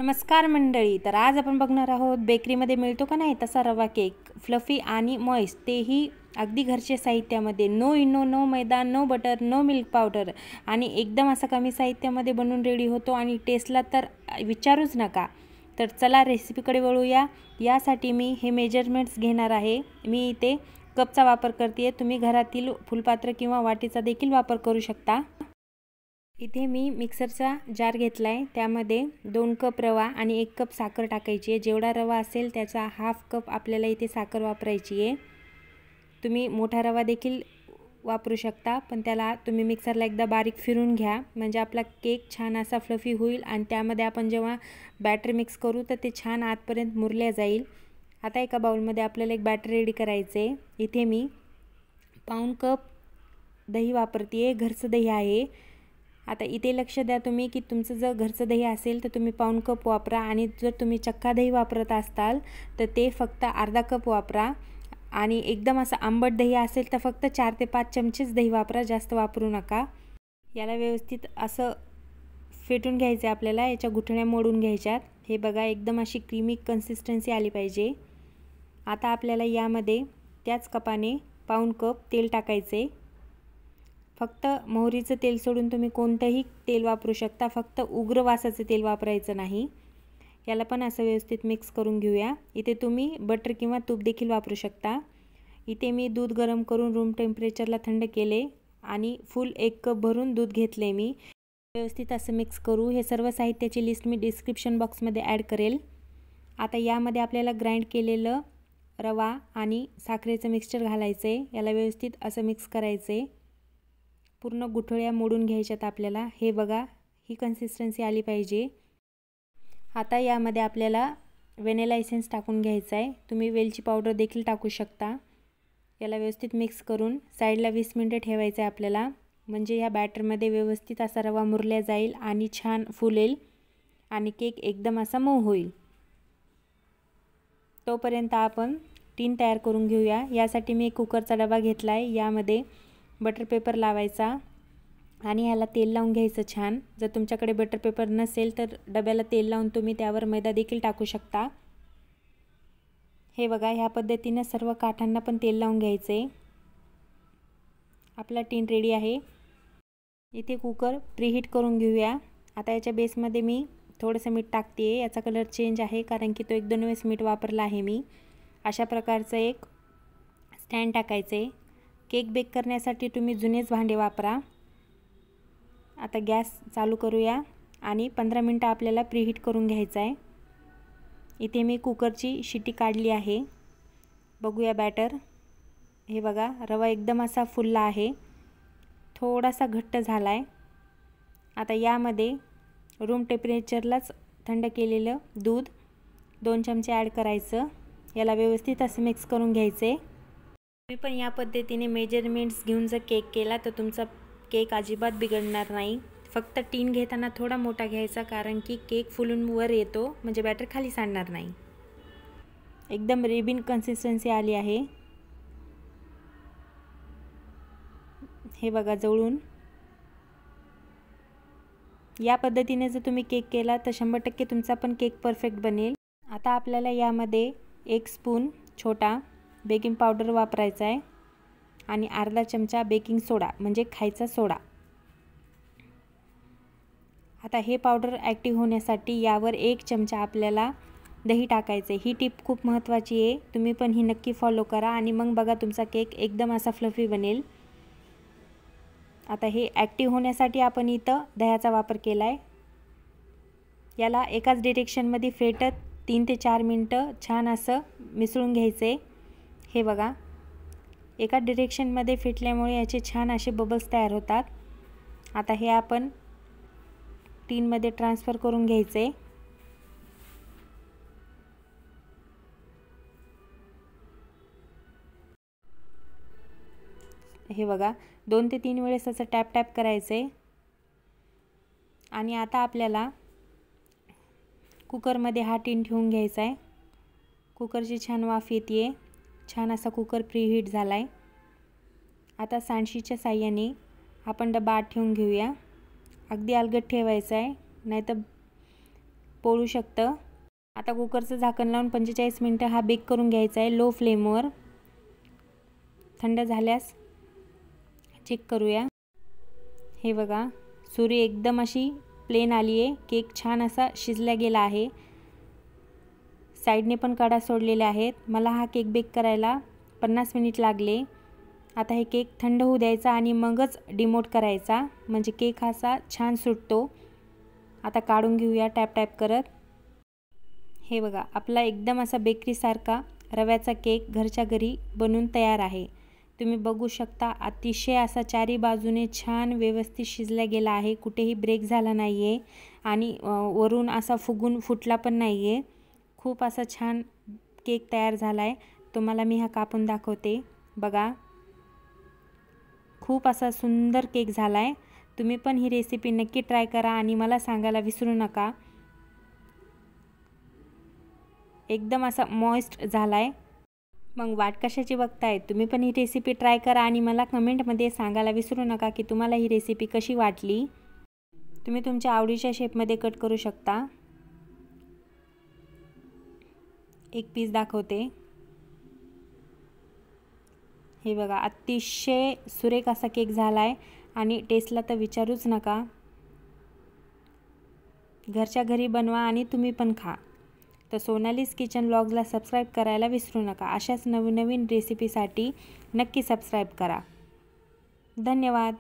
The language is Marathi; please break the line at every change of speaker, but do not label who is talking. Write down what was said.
नमस्कार मंडळी. तर आज आपण बघणार आहोत बेकरीमध्ये मिळतो का नाही तसा रवा केक, फ्लफी आणि मॉइस्ट, तेही अगदी घरच्या साहित्यामध्ये. No Eno, no maida, no butter, no milk powder आणि एकदम असा कमी साहित्यामध्ये बनवून रेडी होतो आणि टेस्टला तर विचारूच नका. तर चला रेसिपीकडे वळूया. यासाठी मी हे मेजरमेंट्स घेणार आहे. मी इथे कपचा वापर करते आहे. तुम्ही घरातील फुलपात्र किंवा वाटीचा देखील वापर करू शकता. इथे मी मिक्सरचा जार घेतला आहे. त्यामध्ये 2 कप रवा आणि 1 कप साखर टाकायची आहे. जेवढा रवा असेल त्याचा हाफ कप आपल्याला इथे साखर वापरायची आहे. तुम्ही मोठा रवा देखील वापरू शकता, पण त्याला तुम्ही मिक्सरला एकदा बारीक फिरून घ्या, म्हणजे आपला केक छान असा फ्लफी होईल आणि त्यामध्ये आपण जेव्हा बॅटर मिक्स करू तर ते छान आतपर्यंत मुरल्या जाईल. आता एका बाउलमध्ये आपल्याला एक बॅटर रेडी करायचं आहे. इथे मी पाऊण कप दही वापरते आहे. घरचं दही आहे. आता इथे लक्ष द्या तुम्ही की तुमचं जर घरचं दही असेल तर तुम्ही पाऊण कप वापरा आणि जर तुम्ही चक्का दही वापरत असाल तर ते फक्त अर्धा कप वापरा. आणि एकदम असं आंबट दही असेल तर फक्त 4 ते 5 चमचेच दही वापरा, जास्त वापरू नका. याला व्यवस्थित असं फेटून घ्यायचं आहे आपल्याला. याच्या गुठळ्या मोडून घ्यायच्यात. हे बघा, एकदम अशी क्रीमी कन्सिस्टन्सी आली पाहिजे. आता आपल्याला यामध्ये त्याच कपाने पाऊण कप तेल टाकायचे. फक्त मोहरीचं तेल सोडून तुम्ही कोणतंही तेल वापरू शकता, फक्त उग्र वासाचं तेल वापरायचं नाही. याला पण असं व्यवस्थित मिक्स करून घेऊया. इथे तुम्ही बटर किंवा तूप देखील वापरू शकता. इथे मी दूध गरम करून रूम टेम्परेचरला थंड केले आणि फुल 1 कप भरून दूध घेतले. मी व्यवस्थित असं मिक्स करू. हे सर्व साहित्याची लिस्ट मी डिस्क्रिप्शन बॉक्समध्ये ॲड करेल. आता यामध्ये आपल्याला ग्राइंड केलेलं रवा आणि साखरेचं मिक्सचर घालायचं आहे. याला व्यवस्थित असं मिक्स करायचं आहे. पूर्ण गुठळ्या मोडून घ्यायच्यात आपल्याला. हे बघा, ही कन्सिस्टन्सी आली पाहिजे. आता यामध्ये आपल्याला व्हॅनिला एसेन्स टाकून घ्यायचा आहे. तुम्ही वेलची पावडर देखील टाकू शकता. याला व्यवस्थित मिक्स करून साईडला 20 मिनिटं ठेवायचं आहे आपल्याला, म्हणजे या बॅटरमध्ये व्यवस्थित असा रवा मुरल्या जाईल आणि छान फुलेल आणि केक एकदम असा मऊ होईल. तोपर्यंत आपण टीन तयार करून घेऊया. यासाठी मी एक कुकरचा डबा घेतला आहे. यामध्ये बटर पेपर लावायचा आणि ह्याला तेल लावून घ्यायचं छान. जर तुमच्याकडे बटर पेपर नसेल तर डब्याला तेल लावून तुम्ही त्यावर मैदा देखील टाकू शकता. हे बघा, ह्या पद्धतीने सर्व काठांना पण तेल लावून घ्यायचं आहे. आपला टीन रेडी आहे. इथे कुकर प्रीहीट करून घेऊया. आता याच्या बेसमध्ये मी थोडंसं मीठ टाकते आहे. याचा कलर चेंज आहे कारण की तो 1-2 वेळेस मीठ वापरला आहे मी. अशा प्रकारचं एक स्टँड टाकायचं आहे. केक बेक करण्यासाठी तुम्ही जुनेच भांडे वापरा. आता गॅस चालू करूया आणि 15 मिनटं आपल्याला प्रीहीट करून घ्यायचं आहे. इथे मी कुकरची शिटी काढली आहे. बघूया बॅटर. हे बघा, रवा एकदम असा फुलला आहे, थोडासा घट्ट झाला आहे. आता यामध्ये रूम टेम्परेचरलाच थंड केलेलं दूध 2 चमचे ॲड करायचं. याला व्यवस्थित असं मिक्स करून घ्यायचं आहे. तुम्ही पण या पद्धतीने मेजरमेंट्स घेऊन जर केक केला तर तुमचा केक अजिबात बिघडणार नाही. फक्त टीन घेताना थोडा मोठा घ्यायचा, कारण की केक फुलून वर येतो, म्हणजे बॅटर खाली सांडणार नाही. एकदम रिबिन कन्सिस्टन्सी आली आहे. हे बघा जवळून. या पद्धतीने जर तुम्ही केक केला तर 100% तुमचा पण केक परफेक्ट बनेल. आता आपल्याला यामध्ये 1 स्पून छोटा बेकिंग पावडर वापरायचा आहे आणि अर्धा चमचा बेकिंग सोडा, म्हणजे खायचा सोडा. आता हे पावडर ॲक्टिव्ह होण्यासाठी यावर 1 चमचा आपल्याला दही टाकायचं आहे. ही टिप खूप महत्त्वाची आहे. तुम्ही पण ही नक्की फॉलो करा आणि मग बघा तुमचा केक एकदम असा फ्लफी बनेल. आता हे ॲक्टिव्ह होण्यासाठी आपण इथं दह्याचा वापर केला आहे. याला एकाच डिरेक्शनमध्ये फेटत 3 ते 4 मिनटं छान असं मिसळून घ्यायचं आहे. हे बघा, एका डिरेक्शनमध्ये फेटल्यामुळे याचे छान असे बबल्स तयार होतात. आता हे आपण टीनमध्ये ट्रान्सफर करून घ्यायचं आहे. हे बघा, 2 ते 3 वेळेस असं टॅप टॅप करायचं आहे. आणि आता आपल्याला कुकरमध्ये हा टीन ठेवून घ्यायचा आहे. कुकरची छान वाफ येते आहे. छान असा कुकर प्रीहीट झाला आहे. आता सांडशीच्या साह्याने आपण डबा आत ठेवून घेऊया. अगदी अलगद ठेवायचा आहे, नाहीतर पोळू शकतं. आता कुकरचं झाकण लावून 45 मिनिटं हा बेक करून घ्यायचा आहे लो फ्लेमवर. थंड झाल्यास चेक करूया. हे बघा, सुरी एकदम अशी प्लेन आली आहे. केक छान असा शिजला गेला आहे. साईडने पण कडा सोडलेले आहेत. मला हा केक बेक करायला 50 मिनिट लागले. आता हे केक थंड होऊ द्यायचा आणि मगच डिमोट करायचा, म्हणजे केक असा छान सुटतो. आता काढून घेऊया टॅप करत. हे बघा, आपला एकदम असा बेकरीसारखा रव्याचा केक घरच्या घरी बनून तयार आहे. तुम्ही बघू शकता, अतिशय असा चारी बाजूने छान व्यवस्थित शिजला गेला आहे. कुठेही ब्रेक झाला नाही आहे आणि वरून असा फुगून फुटला पण नाही आहे. खूप असा छान केक तयार झाला आहे. तुम्हाला मी हा कापून दाखवते. बघा, खूप असा सुंदर केक झाला आहे. तुम्ही पण ही रेसिपी नक्की ट्राय करा आणि मला सांगायला विसरू नका. एकदम असा मॉइस्ट झाला आहे. मग वाट कशाची बघताय? तुम्ही पण ही रेसिपी ट्राय करा आणि मला कमेंटमध्ये सांगायला विसरू नका की तुम्हाला ही रेसिपी कशी वाटली. तुम्ही तुमच्या आवडीच्या शेपमध्ये कट करू शकता. एक पीस दाखवते. हे बघा, अतिशय सुरेख असा केक झाला आहे आणि टेस्टला तर विचारूच नका. घरच्या घरी बनवा आणि तुम्ही पण खा. तर सोनालीज किचन व्लॉग्सला सबस्क्राईब करायला विसरू नका. अशाच नवीन रेसिपीसाठी नक्की सबस्क्राईब करा. धन्यवाद.